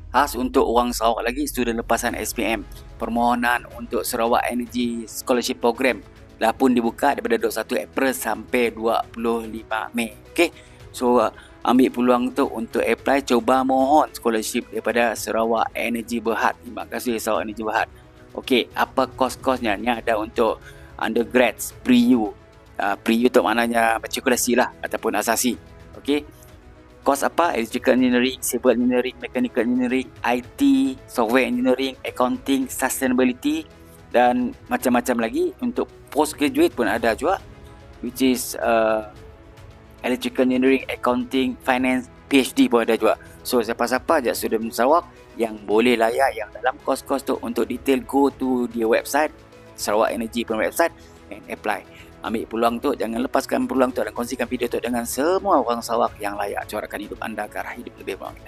Khas untuk orang Sarawak lagi, student lepasan SPM. Permohonan untuk Sarawak Energy Scholarship Program dah pun dibuka daripada 21 April sampai 25 Mei. Okey. So ambil peluang tu untuk apply, cuba mohon scholarship daripada Sarawak Energy Berhad. Terima kasih Sarawak Energy Berhad. Okey, apa kos-kosnya? Ni ada untuk undergrads, pre-U. Pre-U tu maknanya matrikulasi lah ataupun asasi. Okey. Kos apa? Electrical Engineering, Civil Engineering, Mechanical Engineering, IT, Software Engineering, Accounting, Sustainability dan macam-macam lagi. Untuk postgraduate pun ada juga, which is Electrical Engineering, Accounting, Finance, PhD pun ada juga. So siapa-siapa je student Sarawak yang boleh layak yang dalam kos-kos tu, untuk detail go to dia website, Sarawak Energy pun website, and apply. Ambil peluang tu, jangan lepaskan peluang tu dan kongsikan video tu dengan semua orang Sarawak yang layak corakkan hidup anda ke arah hidup lebih baik.